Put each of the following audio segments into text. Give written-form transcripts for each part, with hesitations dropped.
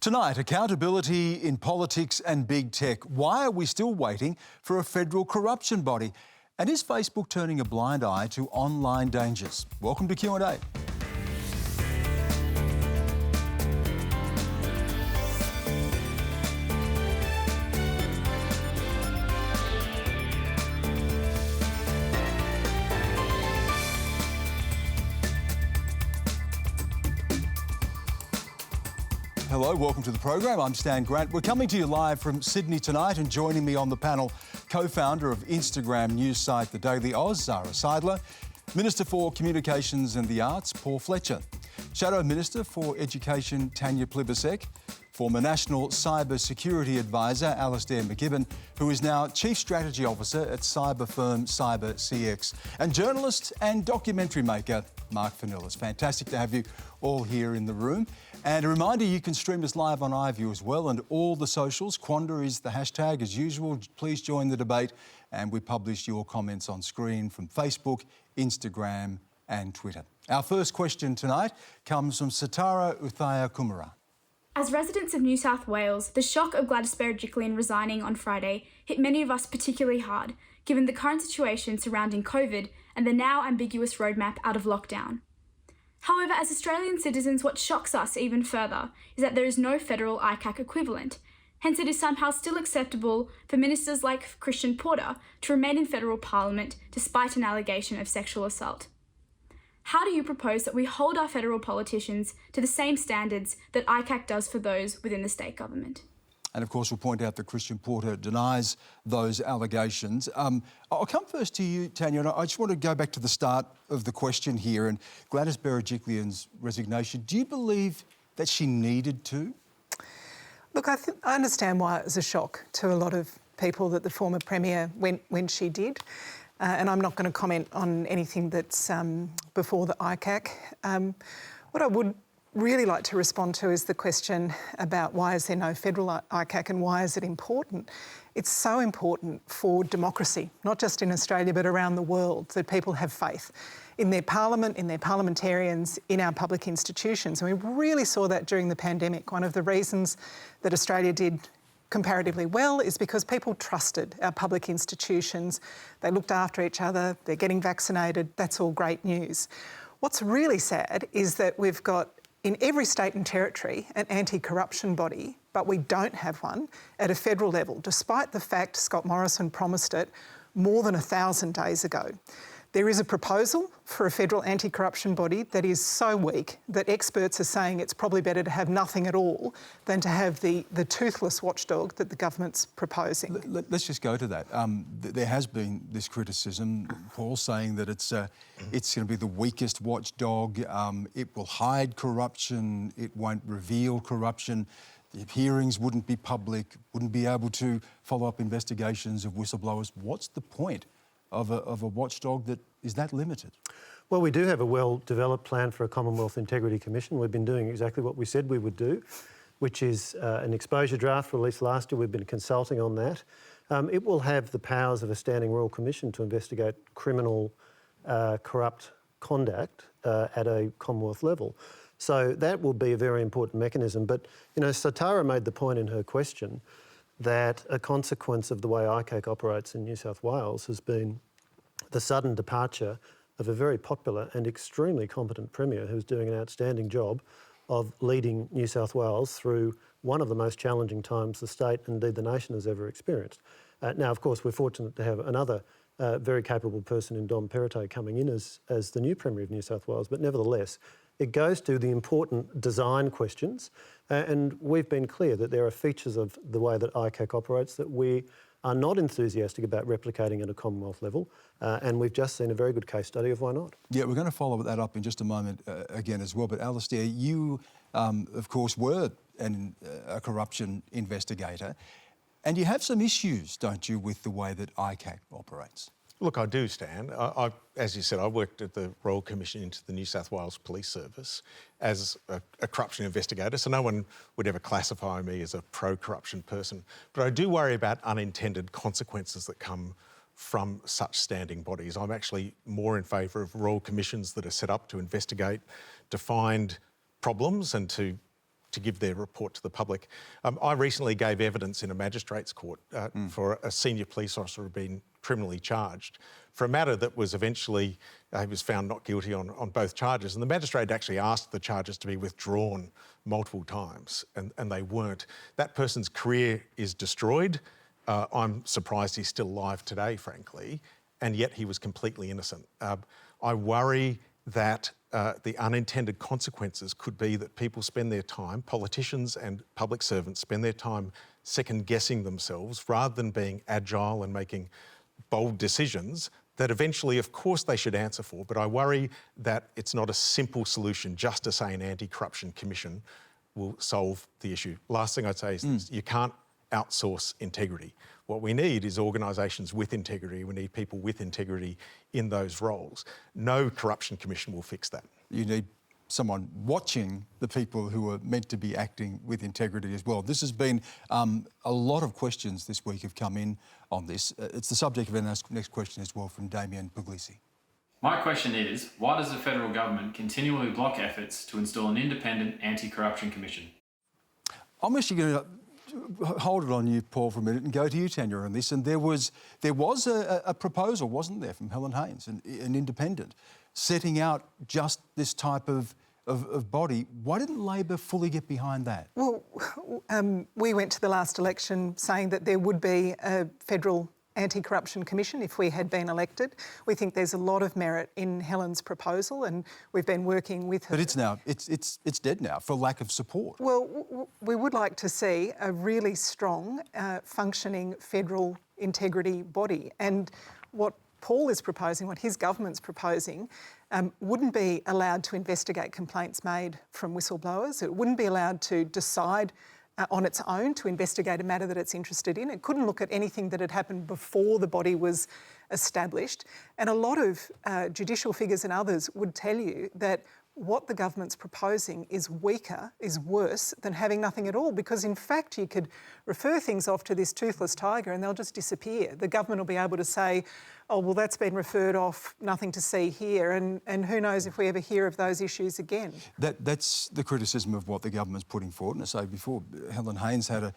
Tonight, accountability in politics and big tech. Why are we still waiting for a federal corruption body? And is Facebook turning a blind eye to online dangers? Welcome to Q&A. Hello, welcome to the program. I'm Stan Grant. We're coming to you live from Sydney tonight, and joining me on the panel, co-founder of Instagram news site The Daily Aus, Zara Seidler, Minister for Communications and the Arts, Paul Fletcher, Shadow Minister for Education, Tanya Plibersek, former National Cybersecurity Advisor, Alastair MacGibbon, who is now Chief Strategy Officer at cyber firm CyberCX, and journalist and documentary maker, Marc Fennell. It's fantastic to have you all here in the room. And a reminder, you can stream us live on iView as well, and all the socials. Quanda is the hashtag as usual. Please join the debate, and we publish your comments on screen from Facebook, Instagram and Twitter. Our first question tonight comes from SATARA UTHAYAKUMARAN. As residents of New South Wales, the shock of Gladys Berejiklian resigning on Friday hit many of us particularly hard, given the current situation surrounding COVID and the now ambiguous roadmap out of lockdown. However, as Australian citizens, what shocks us even further is that there is no federal ICAC equivalent. Hence, it is somehow still acceptable for ministers like Christian Porter to remain in federal parliament despite an allegation of sexual assault. How do you propose that we hold our federal politicians to the same standards that ICAC does for those within the state government? And of course, we'll point out that Christian Porter denies those allegations. I'll come first to you, Tanya, and I just want to go back to the start of the question here and Gladys Berejiklian's resignation. Do you believe that she needed to? Look, I understand why it was a shock to a lot of people that the former Premier went when she did. And I'm not going to comment on anything that's before the ICAC. What I would really like to respond to is the question about why is there no federal ICAC and why is it important? It's so important for democracy, not just in Australia but around the world, that people have faith in their parliament, in their parliamentarians, in our public institutions. And we really saw that during the pandemic. One of the reasons that Australia did comparatively well is because people trusted our public institutions. They looked after each other, they're getting vaccinated, that's all great news. What's really sad is that we've got in every state and territory an anti-corruption body, but we don't have one at a federal level, despite the fact Scott Morrison promised it more than 1,000 days ago. There is a proposal for a federal anti-corruption body that is so weak that experts are saying it's probably better to have nothing at all than to have the toothless watchdog that the government's proposing. Let's just go to that. There has been this criticism, Paul, saying that it's going to be the weakest watchdog. It will hide corruption. It won't reveal corruption. The hearings wouldn't be public, wouldn't be able to follow up investigations of whistleblowers. What's the point of a watchdog that is that limited? Well, we do have a well-developed plan for a Commonwealth Integrity Commission. We've been doing exactly what we said we would do, which is an exposure draft released last year. We've been consulting on that. It will have the powers of a standing royal commission to investigate criminal corrupt conduct at a Commonwealth level. So that will be a very important mechanism. But, you know, SATARA made the point in her question that a consequence of the way ICAC operates in New South Wales has been the sudden departure of a very popular and extremely competent Premier who's doing an outstanding job of leading New South Wales through one of the most challenging times the state and indeed the nation has ever experienced. Now, of course, we're fortunate to have another very capable person in Dom Perrottet coming in as the new Premier of New South Wales, but nevertheless, it goes to the important design questions, and we've been clear that there are features of the way that ICAC operates that we are not enthusiastic about replicating at a Commonwealth level, and we've just seen a very good case study of why not. Yeah, we're going to follow that up in just a moment again as well, but Alastair, you, of course, were a corruption investigator, and you have some issues, don't you, with the way that ICAC operates? Look, I do, Stan. As you said, I worked at the Royal Commission into the New South Wales Police Service as a corruption investigator, so no one would ever classify me as a pro-corruption person. But I do worry about unintended consequences that come from such standing bodies. I'm actually more in favour of Royal Commissions that are set up to investigate, to find problems and to to give their report to the public. I recently gave evidence in a magistrate's court for a senior police officer who had been criminally charged for a matter that was eventually, he was found not guilty on both charges. And the magistrate actually asked the charges to be withdrawn multiple times, and they weren't. That person's career is destroyed. I'm surprised he's still alive today, frankly, and yet he was completely innocent. I worry that the unintended consequences could be that people spend their time, politicians and public servants spend their time second-guessing themselves rather than being agile and making bold decisions that eventually, of course, they should answer for. But I worry that it's not a simple solution just to say an anti-corruption commission will solve the issue. Last thing I'd say is this: you can't outsource integrity. What we need is organisations with integrity. We need people with integrity in those roles. No corruption commission will fix that. You need someone watching the people who are meant to be acting with integrity as well. This has been a lot of questions this week have come in on this. It's the subject of our next question as well from Damien Puglisi. My question is, why does the federal government continually block efforts to install an independent anti-corruption commission? I'm actually going to hold it on you, Paul, for a minute and go to you, Tanya, on this. And there was a proposal, wasn't there, from Helen Haines, an independent, setting out just this type of body. Why didn't Labor fully get behind that? Well, we went to the last election saying that there would be a federal anti-corruption commission if we had been elected. We think there's a lot of merit in Helen's proposal, and we've been working with her. But it's dead now for lack of support. Well, we would like to see a really strong, functioning federal integrity body, and what Paul is proposing, what his government's proposing, wouldn't be allowed to investigate complaints made from whistleblowers. It wouldn't be allowed to decide on its own to investigate a matter that it's interested in. It couldn't look at anything that had happened before the body was established. And a lot of judicial figures and others would tell you that what the government's proposing is weaker, is worse than having nothing at all, because in fact you could refer things off to this toothless tiger and they'll just disappear. The government will be able to say, oh, well, that's been referred off, nothing to see here, and who knows if we ever hear of those issues again. That's the criticism of what the government's putting forward. And I say before, Helen Haines had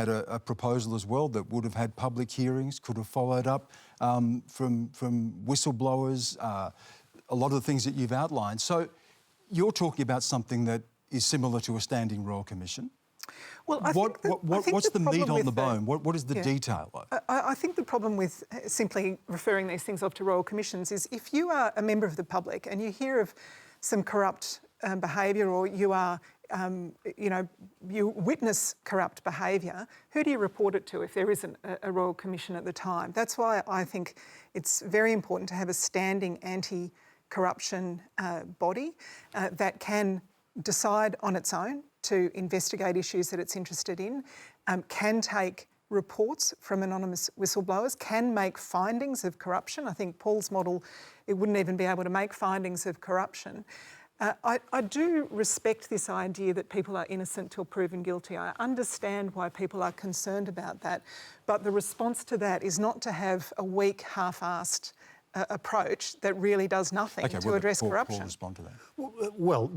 a proposal as well that would have had public hearings, could have followed up from whistleblowers, a lot of the things that you've outlined. So you're talking about something that is similar to a standing royal commission. Well, what's the meat on the bone? What is the detail? I think the problem with simply referring these things off to royal commissions is if you are a member of the public and you hear of some corrupt behaviour, or you are, you witness corrupt behaviour, who do you report it to if there isn't a royal commission at the time? That's why I think it's very important to have a standing anti-corruption body that can decide on its own to investigate issues that it's interested in, can take reports from anonymous whistleblowers, can make findings of corruption. I think Paul's model, it wouldn't even be able to make findings of corruption. I do respect this idea that people are innocent till proven guilty. I understand why people are concerned about that, but the response to that is not to have a weak, half-assed approach that really does nothing to address corruption. Paul, respond to that. Well,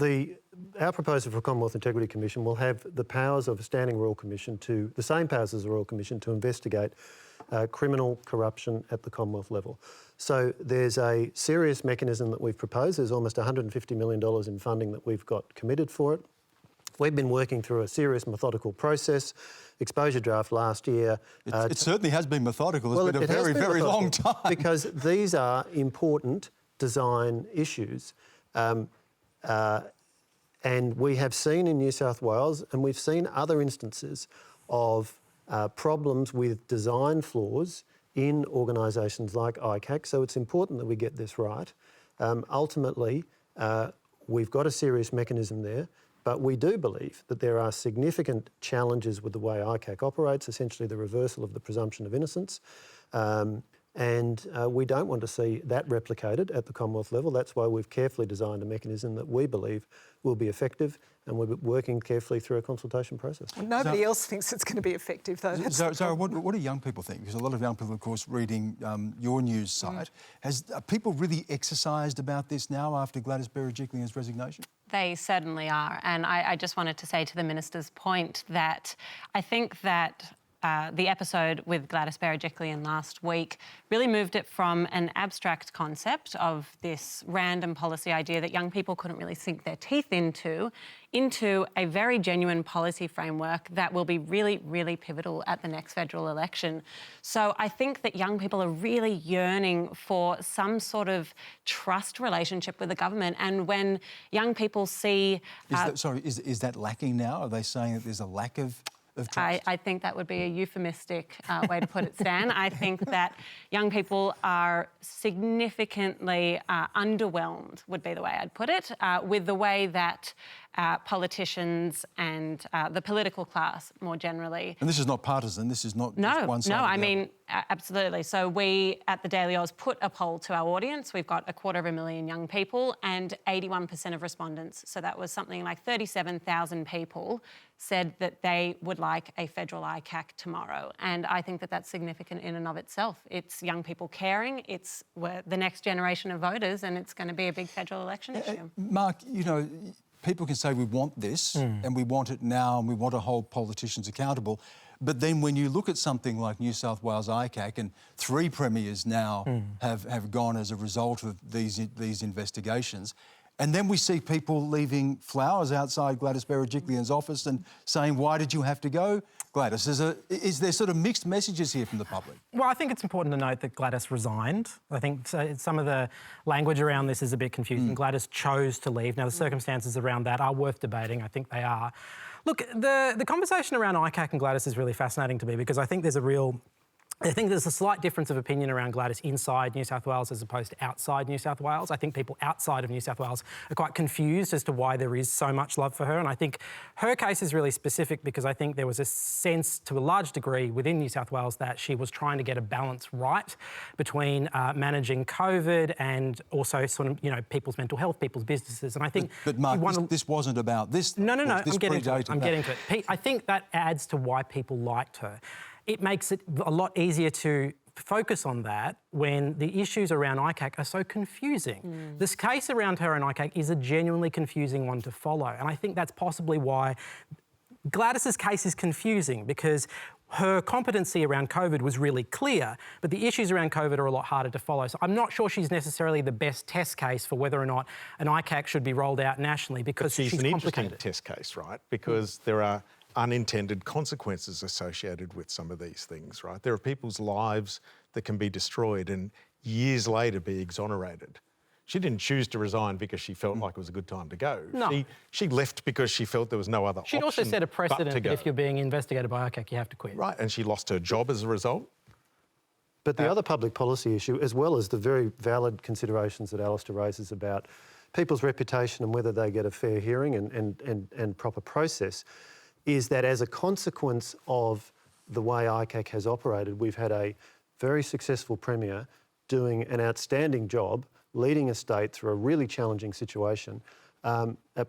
our proposal for a Commonwealth Integrity Commission will have the powers of a standing royal commission the same powers as a royal commission to investigate criminal corruption at the Commonwealth level. So there's a serious mechanism that we've proposed. There's almost $150 million in funding that we've got committed for it. We've been working through a serious methodical process. Exposure draft last year. It certainly has been methodical. It's been a very, very long time. Because these are important design issues. And we have seen in New South Wales, and we've seen other instances of problems with design flaws in organisations like ICAC, so it's important that we get this right. Ultimately, we've got a serious mechanism there, but we do believe that there are significant challenges with the way ICAC operates, essentially the reversal of the presumption of innocence. And we don't want to see that replicated at the Commonwealth level. That's why we've carefully designed a mechanism that we believe will be effective, and we're working carefully through a consultation process. Well, nobody else thinks it's going to be effective, though. Zara, what do young people think? Because a lot of young people, of course, reading your news site. Are people really exercised about this now after Gladys Berejiklian's resignation? They certainly are. And I just wanted to say to the Minister's point that I think that the episode with Gladys Berejiklian last week really moved it from an abstract concept of this random policy idea that young people couldn't really sink their teeth into a very genuine policy framework that will be really, really pivotal at the next federal election. So I think that young people are really yearning for some sort of trust relationship with the government. And when young people see... Is that lacking now? Are they saying that there's a lack of trust? I think that would be a euphemistic way to put it, Stan. I think that young people are significantly underwhelmed, would be the way I'd put it, with the way that politicians and the political class more generally... And this is not partisan, this is not just one side. No, I mean, absolutely. So we at the Daily Aus put a poll to our audience. We've got 250,000 young people and 81% of respondents. So that was something like 37,000 people said that they would like a federal ICAC tomorrow. And I think that that's significant in and of itself. It's young people caring, it's the next generation of voters, and it's going to be a big federal election issue. Marc, you know, people can say we want this and we want it now and we want to hold politicians accountable. But then when you look at something like New South Wales ICAC, and 3 premiers now have gone as a result of these investigations, and then we see people leaving flowers outside Gladys Berejiklian's office and saying, why did you have to go, Gladys? Is there sort of mixed messages here from the public? Well, I think it's important to note that Gladys resigned. I think some of the language around this is a bit confusing. Gladys chose to leave. Now, the circumstances around that are worth debating. I think they are. Look, the conversation around ICAC and Gladys is really fascinating to me because I think there's a slight difference of opinion around Gladys inside New South Wales as opposed to outside New South Wales. I think people outside of New South Wales are quite confused as to why there is so much love for her. And I think her case is really specific because I think there was a sense to a large degree within New South Wales that she was trying to get a balance right between managing COVID and also sort of, you know, people's mental health, people's businesses. And I think... But Marc, this wasn't about this. No, I'm getting to it. Pete, I think that adds to why people liked her. It makes it a lot easier to focus on that when the issues around ICAC are so confusing. This case around her and ICAC is a genuinely confusing one to follow. And I think that's possibly why Gladys's case is confusing, because her competency around COVID was really clear, but the issues around COVID are a lot harder to follow. So I'm not sure she's necessarily the best test case for whether or not an ICAC should be rolled out nationally, because she's an complicated. Interesting test case, right? Because there are unintended consequences associated with some of these things, right? There are people's lives that can be destroyed and years later be exonerated. She didn't choose to resign because she felt like it was a good time to go. No. She left because she felt there was no other option. She'd also set a precedent that if you're being investigated by ICAC, you have to quit. Right, and she lost her job as a result. But the other public policy issue, as well as the very valid considerations that Alastair raises about people's reputation and whether they get a fair hearing and proper process, is that as a consequence of the way ICAC has operated, we've had a very successful Premier doing an outstanding job, leading a state through a really challenging situation,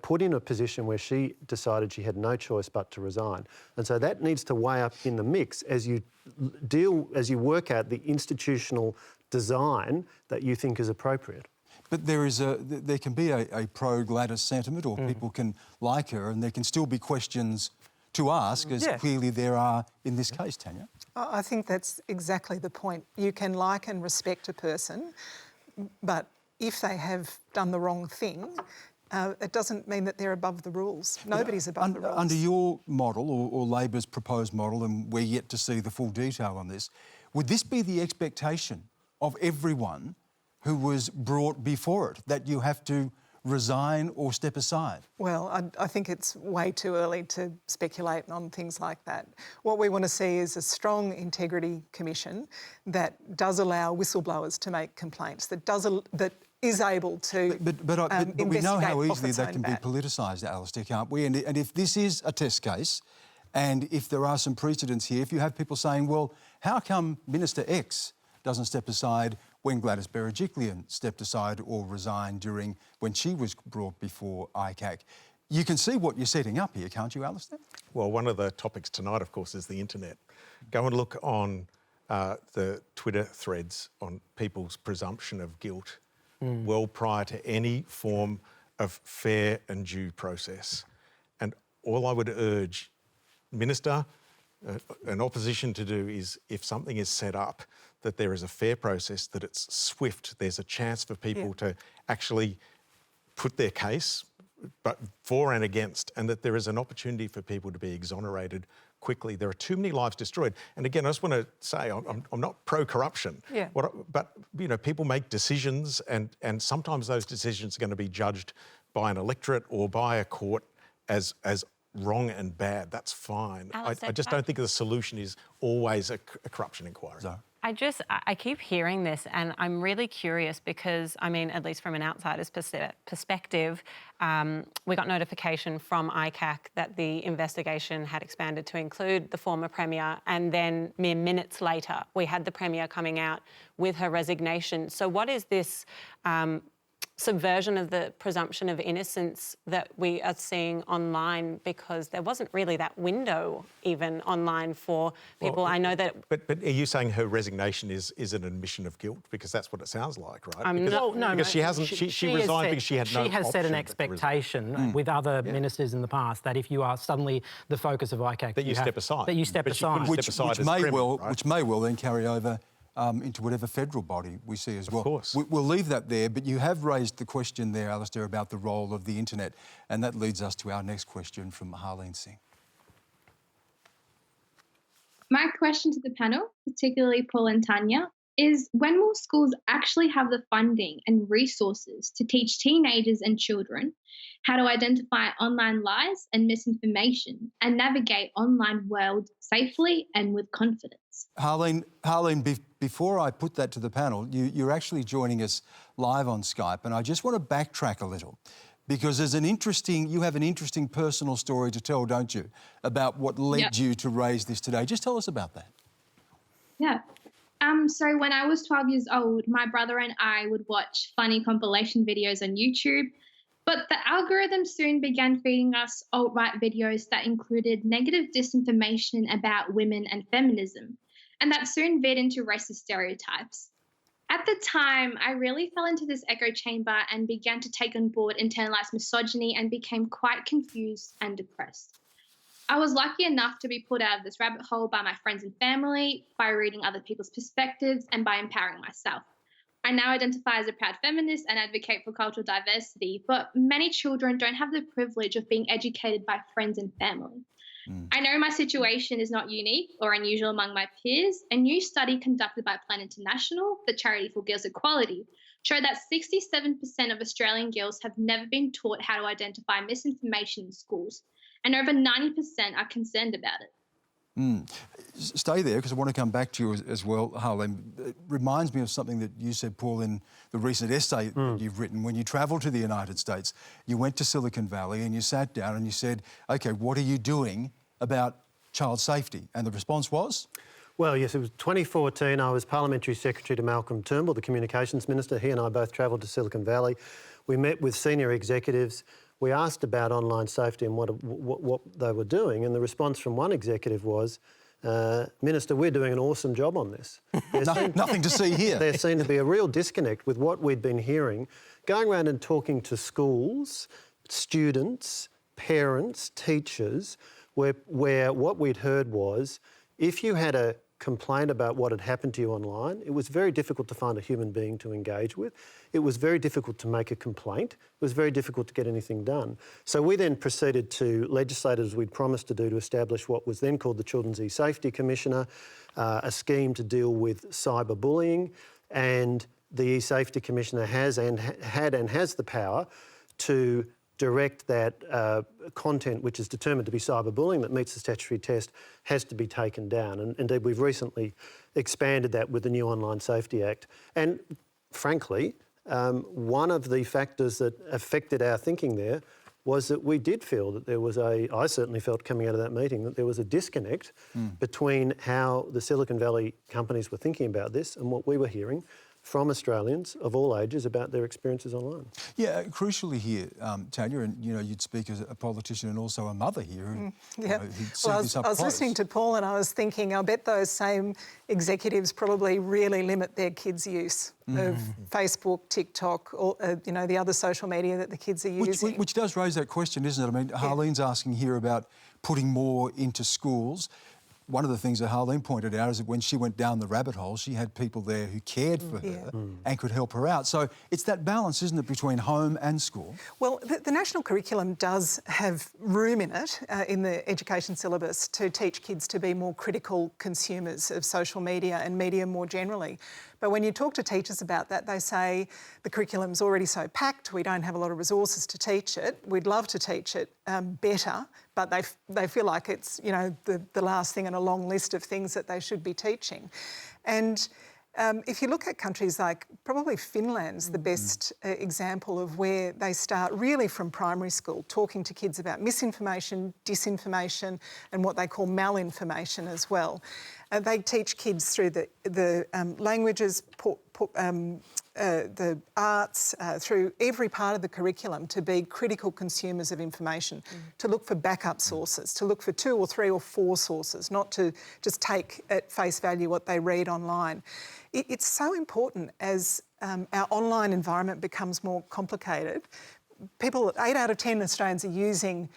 put in a position where she decided she had no choice but to resign. And so that needs to weigh up in the mix as you work out the institutional design that you think is appropriate. But there can be a pro-Gladys sentiment, or people can like her, and there can still be questions to ask, as clearly there are in this case, Tanya. I think that's exactly the point. You can like and respect a person, but if they have done the wrong thing, it doesn't mean that they're above the rules. Nobody's above the rules. Under your model, or Labor's proposed model, and we're yet to see the full detail on this, would this be the expectation of everyone who was brought before it, that you have to resign or step aside? Well, I think it's way too early to speculate on things like that. What we want to see is a strong integrity commission that does allow whistleblowers to make complaints, that is able to But we know how easily that can be politicised, Alastair, can't we? And if this is a test case, and if there are some precedents here, if you have people saying, well, how come Minister X doesn't step aside when Gladys Berejiklian stepped aside or resigned when she was brought before ICAC? You can see what you're setting up here, can't you, Alastair? Well, one of the topics tonight, of course, is the internet. Go and look on the Twitter threads on people's presumption of guilt well prior to any form of fair and due process. And all I would urge Minister and opposition to do is, if something is set up, that there is a fair process, that it's swift, there's a chance for people to actually put their case, but for and against, and that there is an opportunity for people to be exonerated quickly. There are too many lives destroyed. And again, I just want to say, I'm not pro-corruption, but you know, people make decisions, and sometimes those decisions are going to be judged by an electorate or by a court as wrong and bad. That's fine. I just don't think the solution is always a corruption inquiry. So. I keep hearing this, and I'm really curious because, I mean, at least from an outsider's perspective, we got notification from ICAC that the investigation had expanded to include the former Premier, and then mere minutes later, we had the Premier coming out with her resignation. So what is this subversion of the presumption of innocence that we are seeing online, because there wasn't really that window even online for people? I know that... But are you saying her resignation is an admission of guilt? Because that's what it sounds like, right? Because she hasn't... She resigned because she had no option. She has set an expectation with other ministers in the past that if you are suddenly the focus of ICAC... That you step aside. That you step aside. Which may well then carry over into whatever federal body we see as well. Of course. We'll leave that there, but you have raised the question there, Alastair, about the role of the internet, and that leads us to our next question from Harleen Singh. My question to the panel, particularly Paul and Tanya, is when will schools actually have the funding and resources to teach teenagers and children how to identify online lies and misinformation and navigate online world safely and with confidence? Harleen, before I put that to the panel, you're actually joining us live on Skype, and I just want to backtrack a little, because you have an interesting personal story to tell, don't you, about what led you to raise this today. Just tell us about that. Yeah. So when I was 12 years old, my brother and I would watch funny compilation videos on YouTube, but the algorithm soon began feeding us alt-right videos that included negative disinformation about women and feminism, and that soon veered into racist stereotypes. At the time, I really fell into this echo chamber and began to take on board internalized misogyny and became quite confused and depressed. I was lucky enough to be pulled out of this rabbit hole by my friends and family, by reading other people's perspectives, and by empowering myself. I now identify as a proud feminist and advocate for cultural diversity, but many children don't have the privilege of being educated by friends and family. I know my situation is not unique or unusual among my peers. A new study conducted by Plan International, the Charity for Girls' Equality, showed that 67% of Australian girls have never been taught how to identify misinformation in schools, and over 90% are concerned about it. Stay there, because I want to come back to you as well, Harleen. It reminds me of something that you said, Paul, in the recent essay that you've written. When you travelled to the United States, you went to Silicon Valley and you sat down and you said, OK, what are you doing about child safety? And the response was? Well, yes, it was 2014. I was Parliamentary Secretary to Malcolm Turnbull, the Communications Minister. He and I both travelled to Silicon Valley. We met with senior executives. We asked about online safety and what they were doing, and the response from one executive was, Minister, we're doing an awesome job on this. Nothing to see here. There seemed to be a real disconnect with what we'd been hearing, going around and talking to schools, students, parents, teachers, where what we'd heard was, if you had a complaint about what had happened to you online, it was very difficult to find a human being to engage with. It was very difficult to make a complaint. It was very difficult to get anything done. So we then proceeded to legislate, as we'd promised to do, to establish what was then called the Children's E-Safety Commissioner, a scheme to deal with cyberbullying, and the E-Safety Commissioner has the power to direct that content which is determined to be cyberbullying that meets the statutory test has to be taken down. And indeed, we've recently expanded that with the new Online Safety Act. And frankly, one of the factors that affected our thinking there was that we did feel that there was I certainly felt coming out of that meeting that there was a disconnect between how the Silicon Valley companies were thinking about this and what we were hearing from Australians of all ages about their experiences online. Yeah, crucially here, Tanya, and you'd speak as a politician and also a mother here. Who'd see Well, this up I was close. listening to Paul and I was thinking, I bet those same executives probably really limit their kids' use of Facebook, TikTok, or the other social media that the kids are using. Which does raise that question, isn't it? I mean, Harlene's asking here about putting more into schools. One of the things that Harlene pointed out is that when she went down the rabbit hole, she had people there who cared for her and could help her out. So it's that balance, isn't it, between home and school? Well, the national curriculum does have room in it, in the education syllabus, to teach kids to be more critical consumers of social media and media more generally. But when you talk to teachers about that, they say the curriculum's already so packed, we don't have a lot of resources to teach it. We'd love to teach it better, but they feel like it's, the last thing in a long list of things that they should be teaching. And if you look at countries like, probably Finland's the best example of where they start really from primary school, talking to kids about misinformation, disinformation, and what they call malinformation as well. They teach kids through the languages, the arts, through every part of the curriculum to be critical consumers of information, to look for backup sources, to look for 2 or 3 or 4 sources, not to just take at face value what they read online. It's so important as our online environment becomes more complicated. 8 out of 10 Australians are using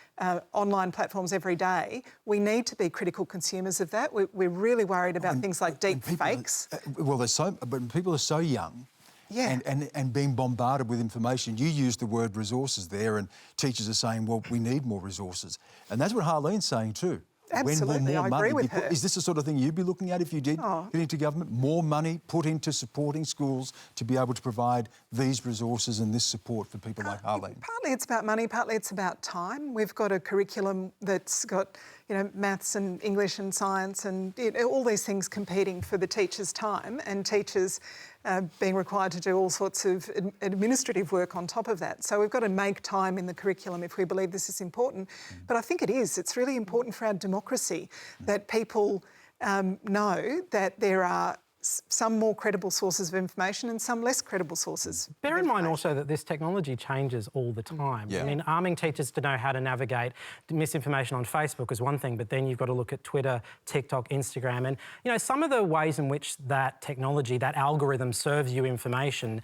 online platforms every day. We need to be critical consumers of that. We're really worried about things like deep fakes. But people are so young. Yeah. And being bombarded with information. You used the word resources there, and teachers are saying, well, we need more resources. And that's what Harlene's saying too. Absolutely, I agree with her. Is this the sort of thing you'd be looking at if you did get into government? More money put into supporting schools to be able to provide these resources and this support for people like Harlene? Partly it's about money, partly it's about time. We've got a curriculum that's got, maths and English and science and all these things competing for the teacher's time, and teachers being required to do all sorts of administrative work on top of that. So we've got to make time in the curriculum if we believe this is important. But I think it is. It's really important for our democracy that people know that there are some more credible sources of information and some less credible sources. Bear in mind also that this technology changes all the time. I mean, arming teachers to know how to navigate misinformation on Facebook is one thing, but then you've got to look at Twitter, TikTok, Instagram, and some of the ways in which that technology, that algorithm serves you information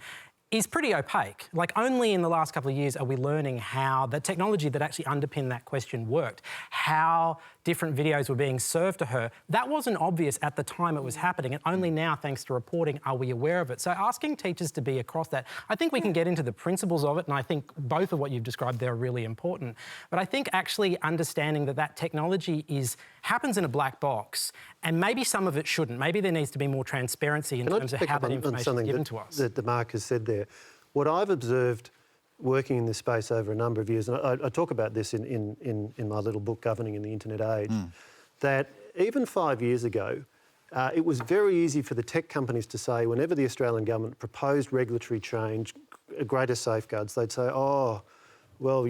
is pretty opaque. Like, only in the last couple of years are we learning how the technology that actually underpinned that question worked, how different videos were being served to her. That wasn't obvious at the time it was happening, and only now, thanks to reporting, are we aware of it. So asking teachers to be across that, I think we can get into the principles of it, and I think both of what you've described there are really important. But I think actually understanding that technology happens in a black box, and maybe some of it shouldn't. Maybe there needs to be more transparency in terms of how that information is given to us. That Marc has said there. What I've observed working in this space over a number of years, and I talk about this in my little book, Governing in the Internet Age, that even 5 years ago, it was very easy for the tech companies to say, whenever the Australian government proposed regulatory change, greater safeguards, they'd say, oh, well,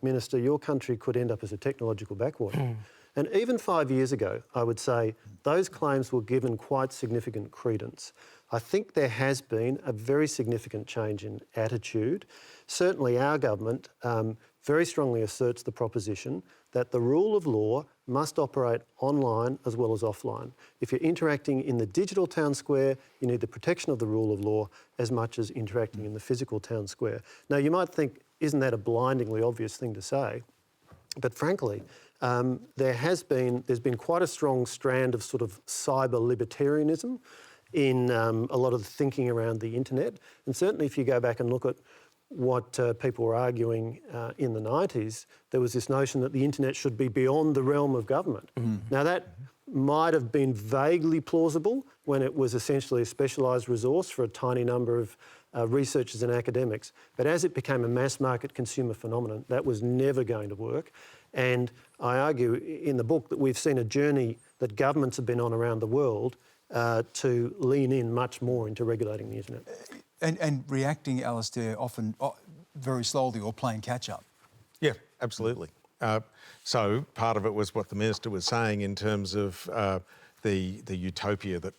Minister, your country could end up as a technological backwater. And even 5 years ago, I would say those claims were given quite significant credence. I think there has been a very significant change in attitude. Certainly our government very strongly asserts the proposition that the rule of law must operate online as well as offline. If you're interacting in the digital town square, you need the protection of the rule of law as much as interacting in the physical town square. Now, you might think, isn't that a blindingly obvious thing to say? But frankly, there's been quite a strong strand of sort of cyber libertarianism in a lot of the thinking around the internet. And certainly if you go back and look at what people were arguing in the 90s, there was this notion that the internet should be beyond the realm of government. Now that might have been vaguely plausible when it was essentially a specialised resource for a tiny number of researchers and academics. But as it became a mass market consumer phenomenon, that was never going to work. And I argue in the book that we've seen a journey that governments have been on around the world to lean in much more into regulating the internet. And reacting, Alastair, often very slowly or playing catch-up. Yeah, absolutely. So part of it was what the Minister was saying in terms of the utopia that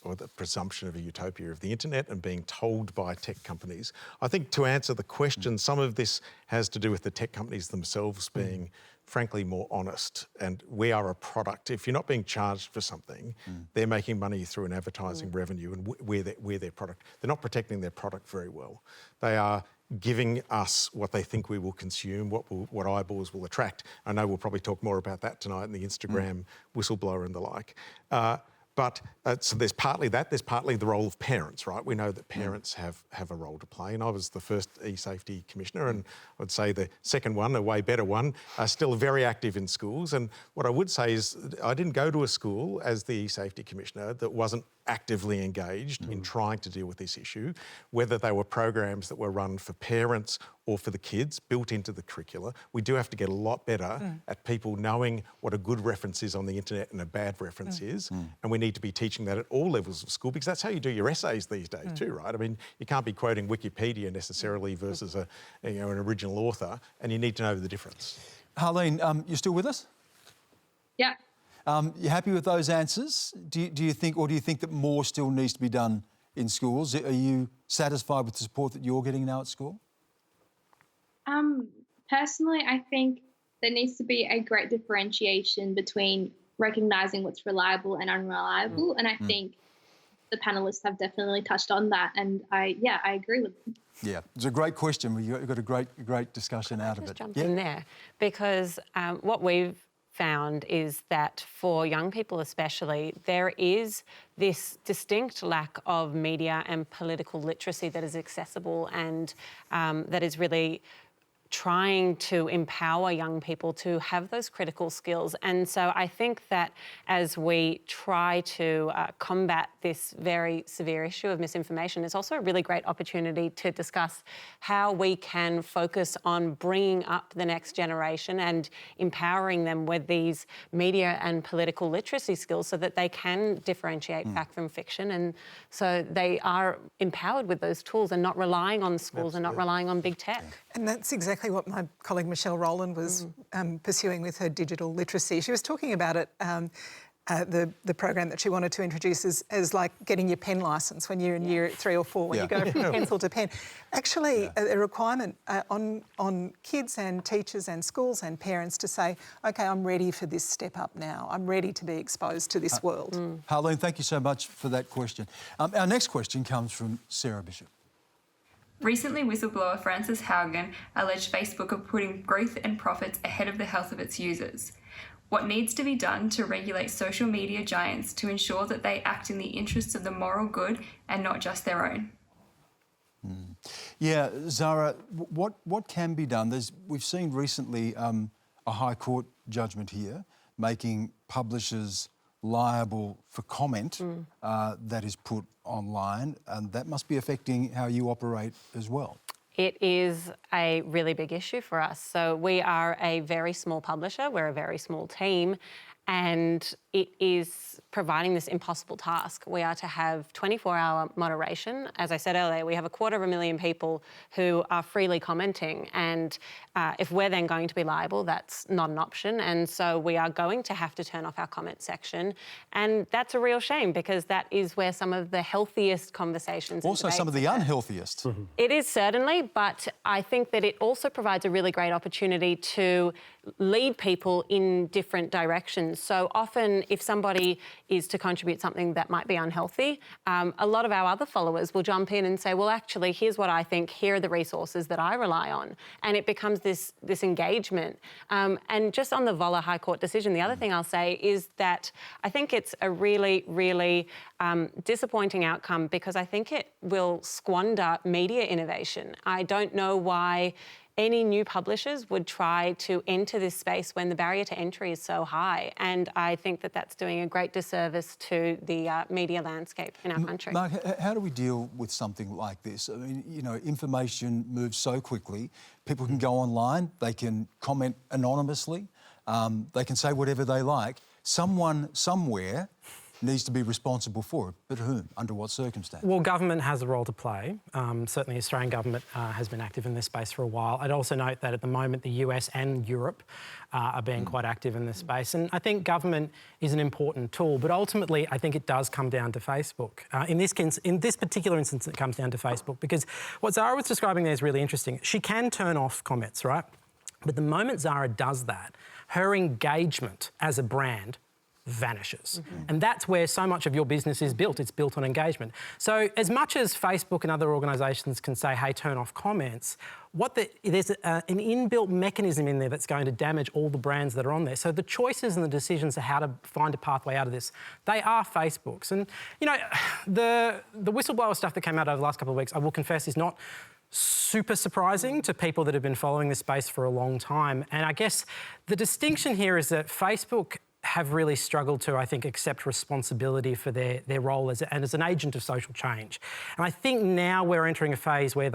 or the presumption of a utopia of the internet and being told by tech companies. I think to answer the question, some of this has to do with the tech companies themselves being frankly more honest, and we are a product. If you're not being charged for something, they're making money through an advertising revenue, and we're their product. They're not protecting their product very well. They are giving us what they think we will consume, what eyeballs will attract. I know we'll probably talk more about that tonight in the Instagram whistleblower and the like. So there's partly that, there's partly the role of parents, right? We know that parents have a role to play, and I was the first e-safety commissioner, and I'd say the second one, a way better one, still very active in schools. And what I would say is I didn't go to a school as the e-safety commissioner that wasn't actively engaged in trying to deal with this issue, whether they were programs that were run for parents or for the kids, built into the curricula. We do have to get a lot better at people knowing what a good reference is on the internet and a bad reference is, and we need to be teaching that at all levels of school, because that's how you do your essays these days too, right? I mean, you can't be quoting Wikipedia necessarily versus an original author, and you need to know the difference. Harleen, you still with us? Yeah. You happy with those answers? Do you think that more still needs to be done in schools? Are you satisfied with the support that you're getting now at school? Personally, I think there needs to be a great differentiation between recognising what's reliable and unreliable, and I think the panellists have definitely touched on that, and I agree with them. Yeah, it's a great question. You've got a great discussion out of it. Just jump in there, because what we've found is that for young people especially, there is this distinct lack of media and political literacy that is accessible and that is really trying to empower young people to have those critical skills. And so I think that as we try to combat this very severe issue of misinformation, it's also a really great opportunity to discuss how we can focus on bringing up the next generation and empowering them with these media and political literacy skills so that they can differentiate fact from fiction, and so they are empowered with those tools and not relying on schools and not relying on big tech. And that's exactly what my colleague Michelle Rowland was pursuing with her digital literacy. She was talking about it, the program that she wanted to introduce as like getting your pen licence when you're in year 3 or 4, when you go from pencil to pen. Actually, a requirement on kids and teachers and schools and parents to say, OK, I'm ready for this step up now. I'm ready to be exposed to this world. Harleen, thank you so much for that question. Our next question comes from Sarah Bishop. Recently, whistleblower Frances Haugen alleged Facebook of putting growth and profits ahead of the health of its users. What needs to be done to regulate social media giants to ensure that they act in the interests of the moral good and not just their own? Yeah, Zara, what can be done? We've seen recently a High Court judgment here making publishers liable for comment that is put online, and that must be affecting how you operate as well. It is a really big issue for us. So we are a very small publisher, we're a very small team, and it is providing this impossible task. We are to have 24-hour moderation. As I said earlier, we have 250,000 people who are freely commenting, and if we're then going to be liable, that's not an option. And so we are going to have to turn off our comment section. And that's a real shame, because that is where some of the healthiest conversations also some of the unhealthiest. It is certainly, but I think that it also provides a really great opportunity to lead people in different directions. So often if somebody is to contribute something that might be unhealthy, a lot of our other followers will jump in and say, well, actually, here's what I think, here are the resources that I rely on. And it becomes this engagement. And just on the Volla High Court decision, the other thing I'll say is that I think it's a really, really disappointing outcome, because I think it will squander media innovation. I don't know why any new publishers would try to enter this space when the barrier to entry is so high. And I think that that's doing a great disservice to the media landscape in our country. Marc, how do we deal with something like this? I mean, you know, information moves so quickly. People can go online, they can comment anonymously, they can say whatever they like. Someone somewhere needs to be responsible for it, but whom? Under what circumstance? Well, government has a role to play. Certainly the Australian government has been active in this space for a while. I'd also note that at the moment the US and Europe are being quite active in this space. And I think government is an important tool, but ultimately I think it does come down to Facebook. In this particular instance, it comes down to Facebook, because what Zara was describing there is really interesting. She can turn off comments, right? But the moment Zara does that, her engagement as a brand vanishes. And that's where so much of your business is built. It's built on engagement. So as much as Facebook and other organisations can say, hey, turn off comments, there's an inbuilt mechanism in there that's going to damage all the brands that are on there. So the choices and the decisions of how to find a pathway out of this, they are Facebook's. And, you know, the whistleblower stuff that came out over the last couple of weeks, I will confess, is not super surprising to people that have been following this space for a long time. And I guess the distinction here is that Facebook have really struggled to, I think, accept responsibility for their role as an agent of social change. And I think now we're entering a phase where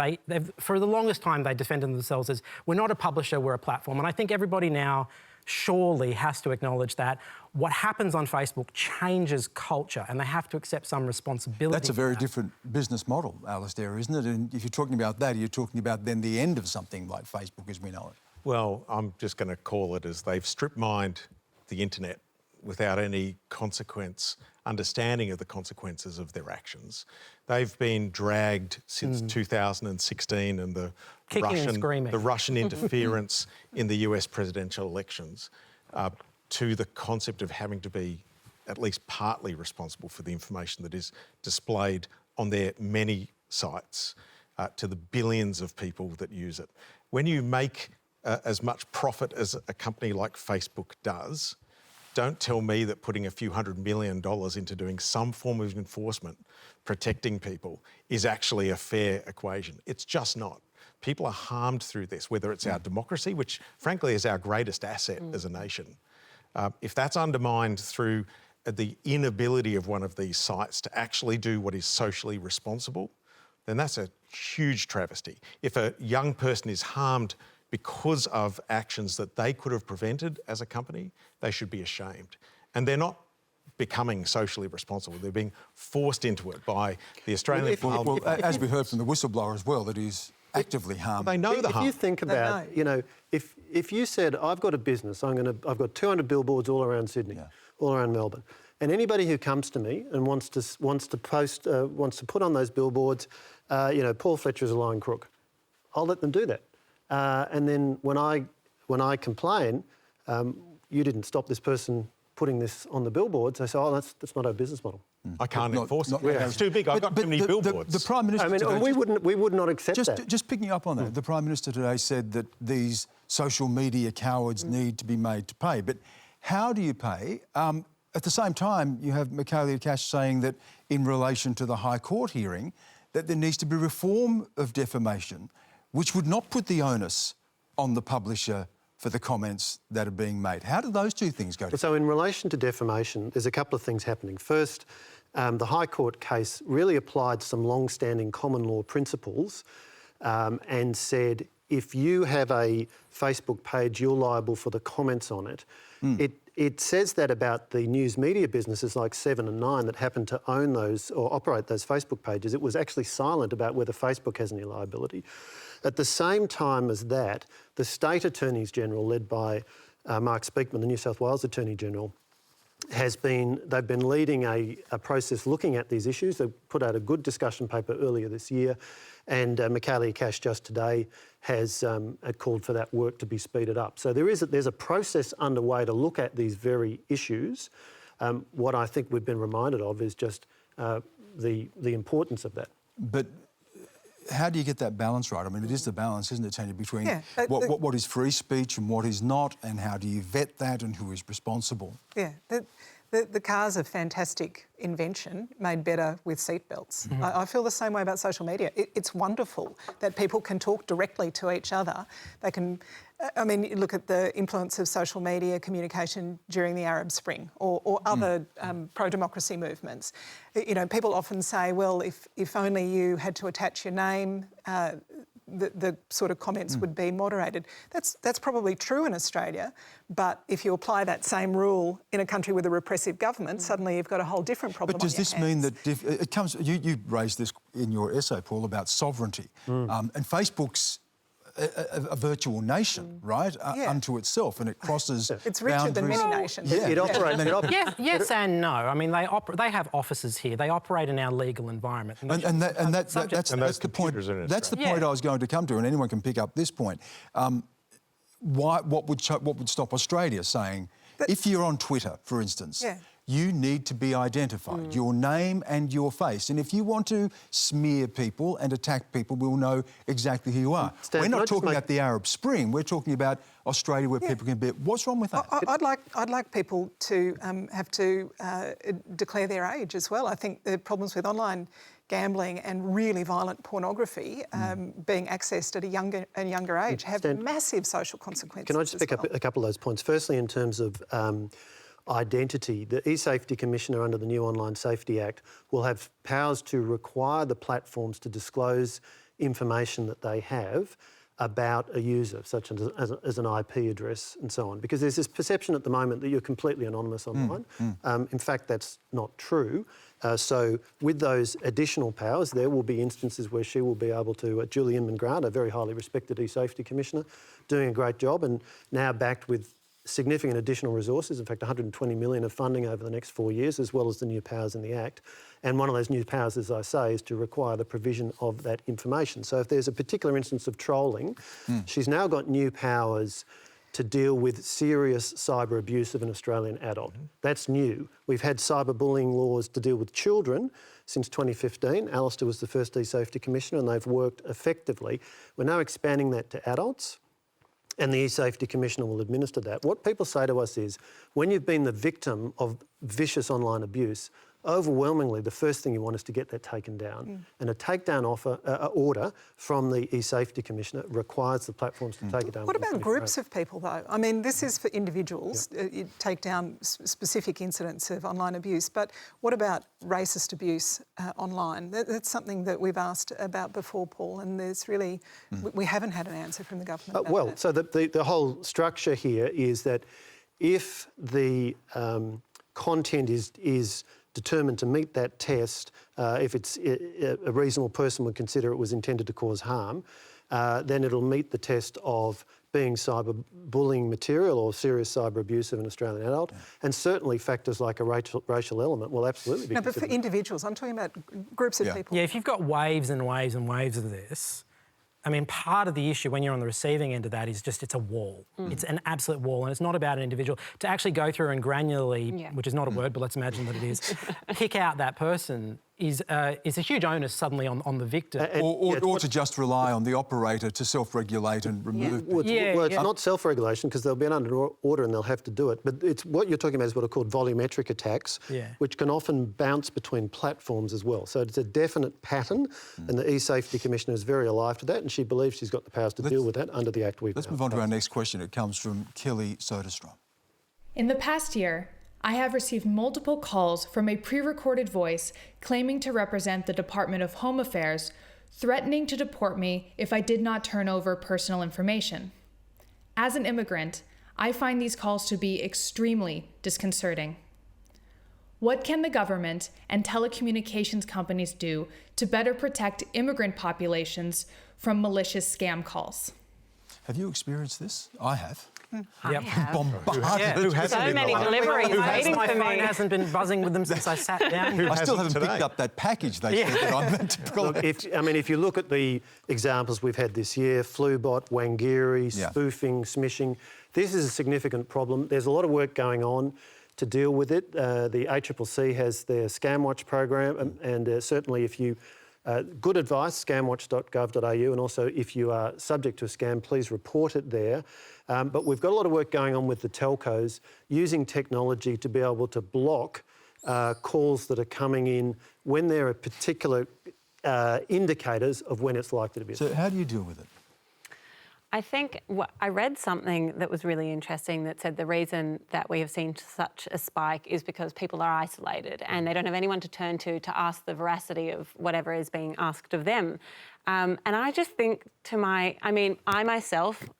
for the longest time, they defended themselves as, we're not a publisher, we're a platform. And I think everybody now surely has to acknowledge that what happens on Facebook changes culture, and they have to accept some responsibility. That's a very different business model, Alastair, isn't it? And if you're talking about that, you're talking about then the end of something like Facebook as we know it. Well, I'm just going to call it as they've strip-mined the internet without any understanding of the consequences of their actions. They've been dragged since 2016 and the Russian interference in the US presidential elections to the concept of having to be at least partly responsible for the information that is displayed on their many sites to the billions of people that use it. When you make as much profit as a company like Facebook does, don't tell me that putting a few $100 million into doing some form of enforcement, protecting people, is actually a fair equation. It's just not. People are harmed through this, whether it's our democracy, which frankly is our greatest asset as a nation. If that's undermined through the inability of one of these sites to actually do what is socially responsible, then that's a huge travesty. If a young person is harmed because of actions that they could have prevented as a company, they should be ashamed. And they're not becoming socially responsible. They're being forced into it by the Australian Parliament. Well, as we heard from the whistleblower as well, that is actively harmed. They know the harm. If you think about, you know, if you said, I've got a business, I've got 200 billboards all around Sydney, all around Melbourne, and anybody who comes to me and wants to put on those billboards, you know, Paul Fletcher is a lying crook, I'll let them do that. And then when I complain, you didn't stop this person putting this on the billboards, they say, oh, that's not our business model. I can't enforce it. It's too big. I've got too many billboards. The Prime Minister today, we would not accept that. Just picking up on that, the Prime Minister today said that these social media cowards need to be made to pay. But how do you pay? At the same time, you have Michaelia Cash saying that in relation to the High Court hearing, that there needs to be reform of defamation, which would not put the onus on the publisher for the comments that are being made. How do those two things go together? So in relation to defamation, there's a couple of things happening. First, the High Court case really applied some long-standing common law principles and said if you have a Facebook page, you're liable for the comments on it. It says that about the news media businesses like 7 and 9 that happen to own those or operate those Facebook pages. It was actually silent about whether Facebook has any liability. At the same time as that, the State Attorneys General, led by Mark Speakman, the New South Wales Attorney General, they've been leading a process looking at these issues. They put out a good discussion paper earlier this year, and Michaelia Cash just today has called for that work to be speeded up. So there's a process underway to look at these very issues. What I think we've been reminded of is just the importance of that. But how do you get that balance right? I mean, it is the balance, isn't it, Tanya, between what is free speech and what is not, and how do you vet that and who is responsible? Yeah, the car's a fantastic invention made better with seatbelts. I feel the same way about social media. It's wonderful that people can talk directly to each other. They can, I mean, you look at the influence of social media communication during the Arab Spring or other pro-democracy movements. You know, people often say, well, if only you had to attach your name the sort of comments would be moderated. That's probably true in Australia, but if you apply that same rule in a country with a repressive government, suddenly you've got a whole different problem. But does this mean that it comes? You raised this in your essay, Paul, about sovereignty, and Facebook's a virtual nation, right, unto itself, and it crosses. It's richer than many nations. Yeah, It operates. Yes and no. I mean, they have offices here. They operate in our legal environment. And that's the point. That's the point I was going to come to, and anyone can pick up this point. What would stop Australia saying, if you're on Twitter, for instance, you need to be identified, your name and your face. And if you want to smear people and attack people, we'll know exactly who you are. Stan, we're not talking about the Arab Spring. We're talking about Australia, where people can be. What's wrong with that? I'd like people to have to declare their age as well. I think the problems with online gambling and really violent pornography being accessed at a younger and younger age have massive social consequences. Can I just pick up a couple of those points? Firstly, in terms of identity, the eSafety Commissioner under the new Online Safety Act will have powers to require the platforms to disclose information that they have about a user, such as an IP address and so on, because there's this perception at the moment that you're completely anonymous online. In fact, that's not true. So with those additional powers, there will be instances where she will be able to, Julie Inman-Grant, a very highly respected eSafety Commissioner, doing a great job and now backed with significant additional resources, in fact 120 million of funding over the next 4 years, as well as the new powers in the Act. And one of those new powers, as I say, is to require the provision of that information. So if there's a particular instance of trolling, she's now got new powers to deal with serious cyber abuse of an Australian adult. That's new. We've had cyberbullying laws to deal with children since 2015. Alastair was the first eSafety Commissioner and they've worked effectively. We're now expanding that to adults, and the eSafety Commissioner will administer that. What people say to us is, when you've been the victim of vicious online abuse, overwhelmingly the first thing you want is to get that taken down. And a takedown order from the eSafety Commissioner requires the platforms to take it down. What about groups of people, though? I mean, this is for individuals. You take down specific incidents of online abuse, but what about racist abuse online? That's something that we've asked about before, Paul, and there's really... We haven't had an answer from the government about that. So the whole structure here is that if the content is determined to meet that test, if it's a reasonable person would consider it was intended to cause harm, then it'll meet the test of being cyberbullying material or serious cyber abuse of an Australian adult. And certainly factors like a racial element will absolutely be considered. But for individuals, I'm talking about groups of people. Yeah, if you've got waves and waves and waves of this, I mean, part of the issue when you're on the receiving end of that is just it's a wall. It's an absolute wall, and it's not about an individual. To actually go through and granularly, which is not a word, but let's imagine that it is, pick out that person is a huge onus suddenly on the victim. Or to just rely on the operator to self-regulate and remove people. It's not self-regulation because there'll be an under order and they'll have to do it. But it's what you're talking about is what are called volumetric attacks, which can often bounce between platforms as well. So it's a definite pattern, and the eSafety Commissioner is very alive to that, and she believes she's got the powers to deal with that under the Act we've Let's move on to our next question. It comes from Kelly SODERSTROM. In the past year, I have received multiple calls from a pre-recorded voice claiming to represent the Department of Home Affairs, threatening to deport me if I did not turn over personal information. As an immigrant, I find these calls to be extremely disconcerting. What can the government and telecommunications companies do to better protect immigrant populations from malicious scam calls? Have you experienced this? I have. Yep. Bombarded. So many deliveries waiting My for phone me. hasn't been buzzing with them since I sat down. I still haven't picked up that package they said that I meant to collect. Look, if you look at the examples we've had this year, Flubot, Wurundjeri, spoofing, smishing, this is a significant problem. There's a lot of work going on to deal with it. The ACCC has their ScamWatch program, and certainly if you... good advice, scamwatch.gov.au, and also if you are subject to a scam, please report it there. But we've got a lot of work going on with the telcos using technology to be able to block calls that are coming in when there are particular indicators of when it's likely to be. So how do you deal with it? I think I read something that was really interesting that said the reason that we have seen such a spike is because people are isolated and they don't have anyone to turn to ask the veracity of whatever is being asked of them. And I just think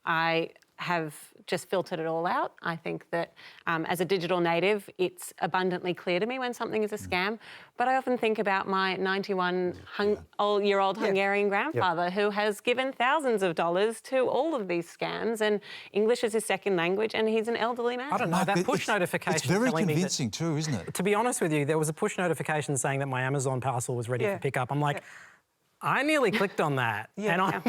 I have just filtered it all out. I think that as a digital native, it's abundantly clear to me when something is a scam. But I often think about my 91-year-old Hungarian grandfather who has given thousands of dollars to all of these scams, and English is his second language, and he's an elderly man. I don't know, that push notification... It's very convincing too, isn't it? To be honest with you, there was a push notification saying that my Amazon parcel was ready for pickup. I'm like... I nearly clicked on that, and I